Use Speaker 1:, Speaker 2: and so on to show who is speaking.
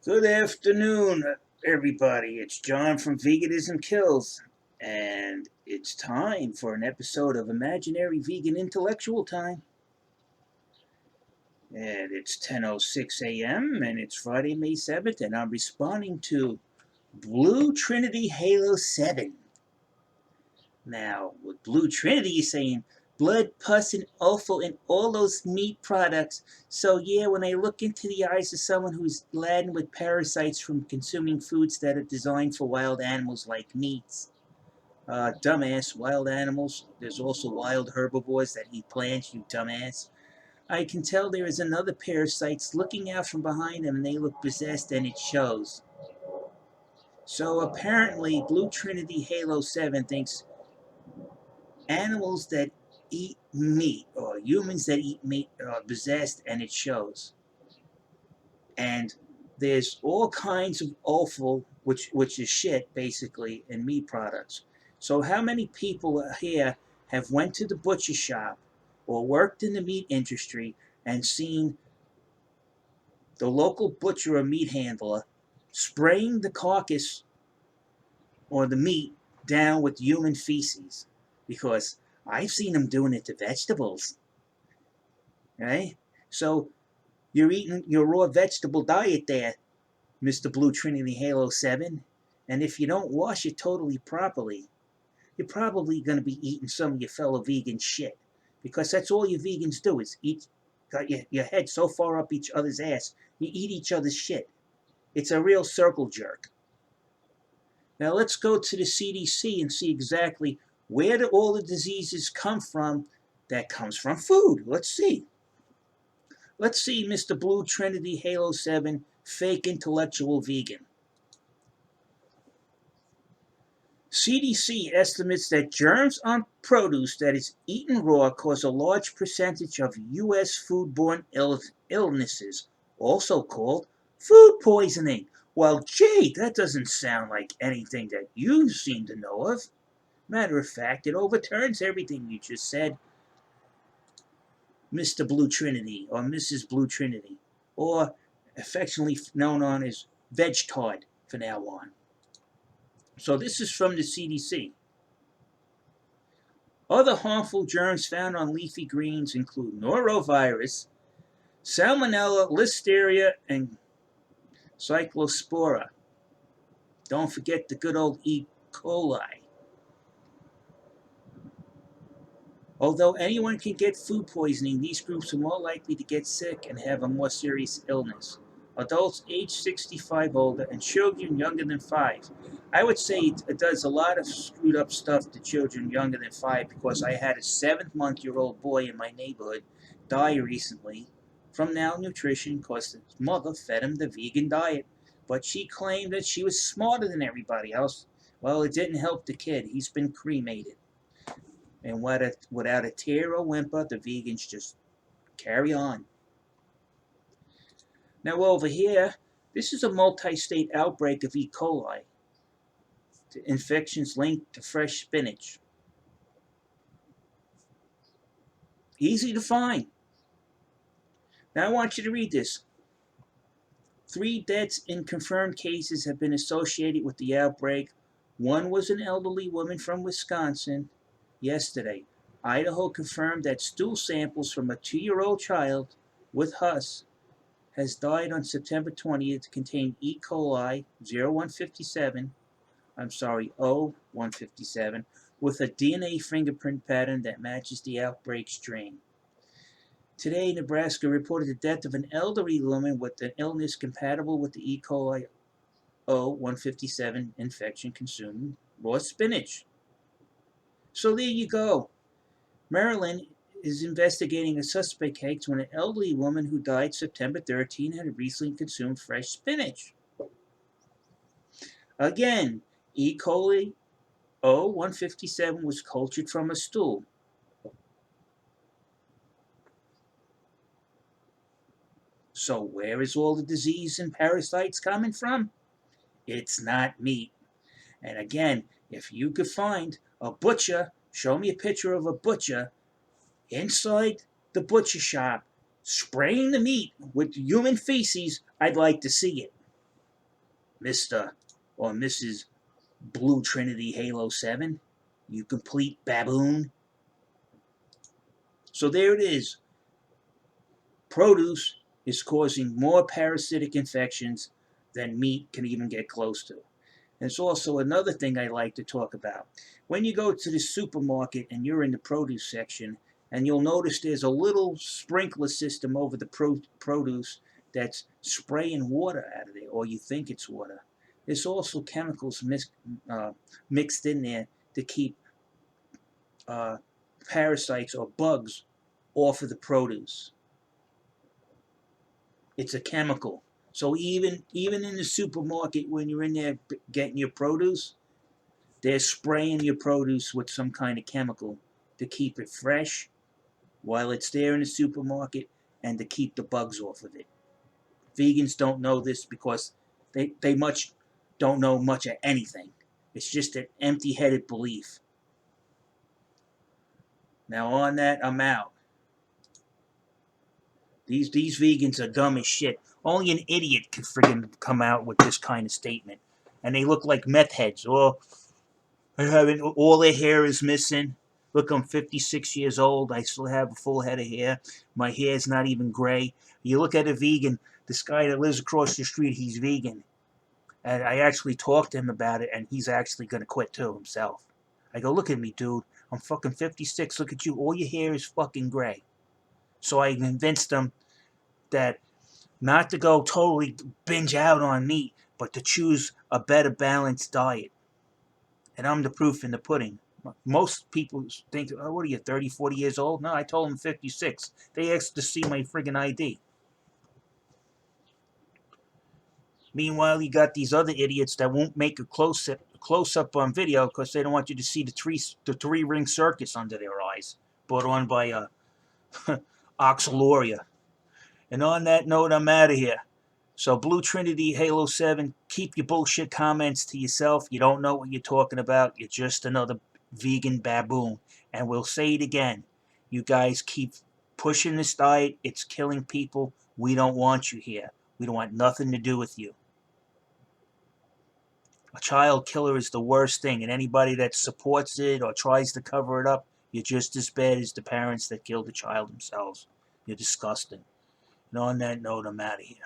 Speaker 1: Good afternoon, everybody. It's John from Veganism KILLS, and it's time for an episode of Imaginary Vegan Intellectual Time. And it's 10:06 a.m., and it's Friday, May 7th, and I'm responding to Blue Trinity Halo 7. Now, with Blue Trinity is saying blood, pus, and offal in all those meat products. So yeah, when I look into the eyes of someone who's laden with parasites from consuming foods that are designed for wild animals like meats. Dumbass, wild animals. There's also wild herbivores that eat plants, you dumbass. I can tell there is another parasites looking out from behind them and they look possessed and it shows. So apparently Blue Trinity Halo 7 thinks animals that eat meat or humans that eat meat are possessed and it shows. And there's all kinds of offal, which is shit basically, in meat products. So how many people here have went to the butcher shop or worked in the meat industry and seen the local butcher or meat handler spraying the carcass or the meat down with human feces? Because I've seen them doing it to vegetables. Right? So you're eating your raw vegetable diet there, Mr. Blue Trinity Halo 7. And if you don't wash it totally properly, you're probably going to be eating some of your fellow vegan shit. Because that's all you vegans do is eat, got your head so far up each other's ass, you eat each other's shit. It's a real circle jerk. Now let's go to the CDC and see exactly where do all the diseases come from that comes from food. Let's see. Let's see, Mr. Blue Trinity Halo 7, fake intellectual vegan. CDC estimates that germs on produce that is eaten raw cause a large percentage of U.S. foodborne illnesses, also called food poisoning. Well, gee, that doesn't sound like anything that you seem to know of. Matter of fact, it overturns everything you just said, Mr. Blue Trinity or Mrs. Blue Trinity, or affectionately known on as Vegtard from now on. So this is from the CDC. Other harmful germs found on leafy greens include norovirus, salmonella, listeria, and cyclospora. Don't forget the good old E. coli. Although anyone can get food poisoning, these groups are more likely to get sick and have a more serious illness. Adults age 65 older and children younger than 5. I would say it does a lot of screwed up stuff to children younger than 5 because I had a 7-month-old boy in my neighborhood die recently from malnutrition because his mother fed him the vegan diet. But she claimed that she was smarter than everybody else. Well, it didn't help the kid. He's been cremated. And without a tear or whimper, the vegans just carry on. Now over here, this is a multi-state outbreak of E. coli. The infections linked to fresh spinach. Easy to find. Now I want you to read this. 3 deaths in confirmed cases have been associated with the outbreak. One was an elderly woman from Wisconsin. Yesterday, Idaho confirmed that stool samples from a 2-year-old child with HUS has died on September 20th contained E. coli 0157 with a DNA fingerprint pattern that matches the outbreak strain. Today, Nebraska reported the death of an elderly woman with an illness compatible with the E. coli 0157 infection consuming raw spinach. So there you go. Maryland is investigating a suspect case when an elderly woman who died September 13 had recently consumed fresh spinach. Again, E. coli 0157 was cultured from a stool. So where is all the disease and parasites coming from? It's not meat. And again, if you could find a butcher, show me a picture of a butcher inside the butcher shop spraying the meat with human feces, I'd like to see it. Mr. or Mrs. Blue Trinity Halo 7, you complete baboon. So there it is. Produce is causing more parasitic infections than meat can even get close to. And it's also another thing I like to talk about. When you go to the supermarket and you're in the produce section, and you'll notice there's a little sprinkler system over the produce that's spraying water out of there, or you think it's water. There's also chemicals mixed in there to keep parasites or bugs off of the produce. It's a chemical. So even in the supermarket, when you're in there getting your produce, they're spraying your produce with some kind of chemical to keep it fresh while it's there in the supermarket and to keep the bugs off of it. Vegans don't know this because they much don't know much of anything. It's just an empty-headed belief. Now on that, I'm out. These vegans are dumb as shit. Only an idiot can friggin' come out with this kind of statement. And they look like meth heads. Oh, all their hair is missing. Look, I'm 56 years old. I still have a full head of hair. My hair's not even gray. You look at a vegan, this guy that lives across the street, he's vegan. And I actually talked to him about it, and he's actually going to quit too himself. I go, look at me, dude. I'm fucking 56. Look at you. All your hair is fucking gray. So I convinced him that not to go totally binge out on meat, but to choose a better balanced diet. And I'm the proof in the pudding. Most people think, oh, what are you, 30, 40 years old? No, I told them 56. They asked to see my friggin' ID. Meanwhile, you got these other idiots that won't make a close-up on video because they don't want you to see the three-ring circus under their eyes, brought on by Oxaloria. And on that note, I'm out of here. So Blue Trinity Halo 7, keep your bullshit comments to yourself. You don't know what you're talking about. You're just another vegan baboon. And we'll say it again. You guys keep pushing this diet. It's killing people. We don't want you here. We don't want nothing to do with you. A child killer is the worst thing. And anybody that supports it or tries to cover it up, you're just as bad as the parents that killed the child themselves. You're disgusting. And on that note, I'm out of here.